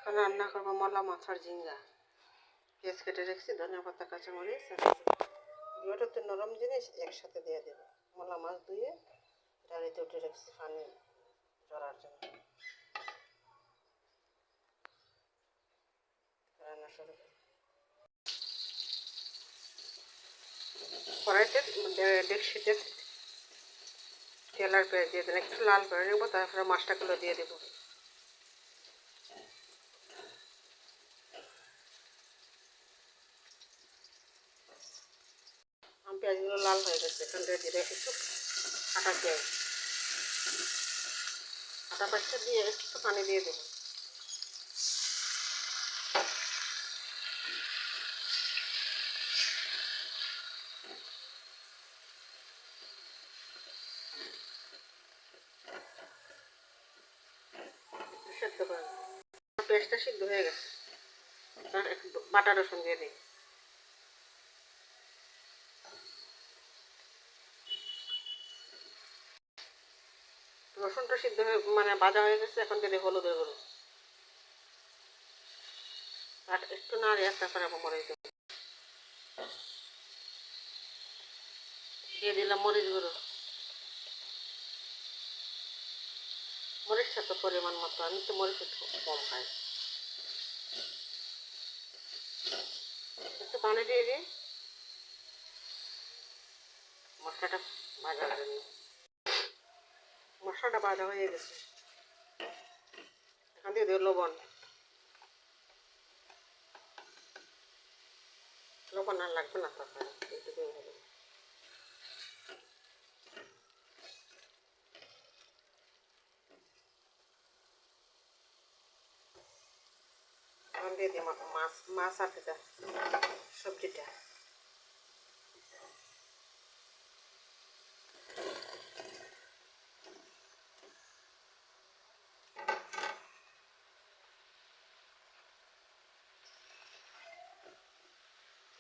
রান্না করবো মলা মাছ আর ঝিঙ্গা। পেঁয়াজ কেটে রেখেছি, ধনিয়া পাতা, কাঁচামরিচ আর দুটো তো নরম জিনিস একসাথে দিয়ে দেবো। মলা মাছ ধুয়ে ডালিতে উঠে রেখেছি পানি ঝরার জন্য। রান্না শুরু করি। কড়াইতে ডেকসিতে তেল আর পেঁয়াজ দিয়ে দেন, একটু লাল করে নেবো, তারপরে মাছটাগুলো দিয়ে দেবো। পেঁয়াজগুলো লাল হয়ে গেছে, এখান থেকে দিয়ে একটু আটা পেঁয়াজ, আটা পেঁয়াজটা দিয়ে একটু পানি দিয়ে দেবো। সেদ্ধ করে পেঁয়াজটা সিদ্ধ হয়ে গেছে, একটু বাটা রসুন দিয়ে দিই। রসুনটা সিদ্ধ হয়ে মানে ভাজা হয়ে গেছে, এখন দিয়ে দিই হলুদের গুঁড়ো। আর একটু নাড়িয়ে তারপরে মরিচ দেবো, দিয়ে দিলাম মরিচ গুঁড়ো। মরিচটা তো পরিমাণ মতো, আমি তো মরিচ একটু কম খাই। একটু পানি দিয়ে দিই মশলাটা ভাজার জন্য। মশলাটা ভাজা হয়ে গেছে, এখন দিয়ে দিই লবণ। লবণ আর লাগবে না, তারপরে এইটুকুই হবে। এখন দিয়ে দিই মাছ আর এটা সবজিটা।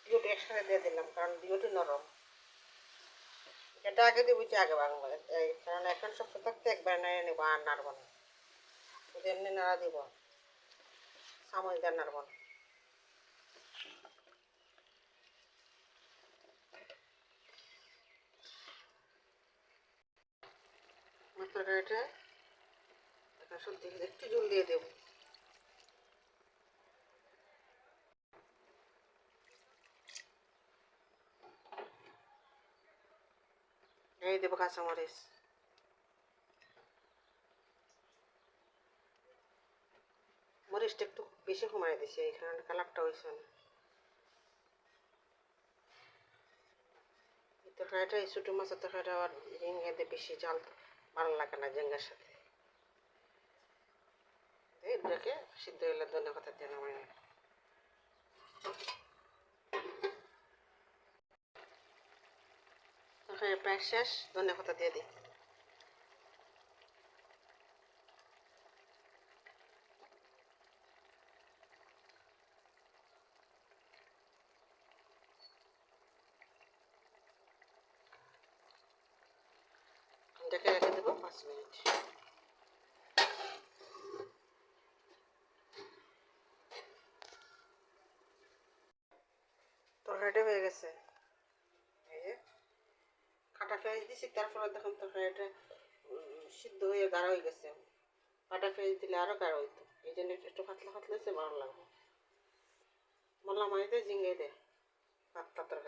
দুটো একসাথে দিয়ে দিলাম, কারণ দুটো নরম। এটা আগে দিব, আগে ভাঙবো, এই কারণ এখন শক্ত থাকতে একবার নাড়িয়ে নেবো, আর নাড়বো না। শুধু এমনি নাড়া দিব, চামচ দিয়ে নাড়বো না। তরকারিটা এখন সবজি একটু জল দিয়ে দেবো। এই দেবো কাঁচামরিচ। মরিচটা একটু বেশি কমাই দিছি, এই কারণে কালারটা হয়েছে না। তরকারিটা এই ছোটো মাছের তরকারিটা আবার ঝিঙ্গাতে বেশি জাল ভালো লাগে না ঝিঙ্গার সাথে। এটাকে সিদ্ধ হলে ধনিয়া পাতা দিয়ে নামাই নেব। তরকারি প্রায় শেষ, ধনিয়া পাতা দিয়ে দিই। এটাকে রেখে দেবো 5 মিনিট। তরকারিটা হয়ে গেছে, এই যে কাটা পেঁয়াজ দিছি, তারপরে দেখুন তরকারিটা সিদ্ধ হয়ে গাঢ় হয়ে গেছে। কাটা পেঁয়াজ দিলে আরও গাঢ় হইতো, এই জন্য একটু পাতলা পাতলা হয়েছে, ভালো লাগবে। মলা মাছ দিয়ে ঝিঙ্গে দেয় পাতলা তরকারি।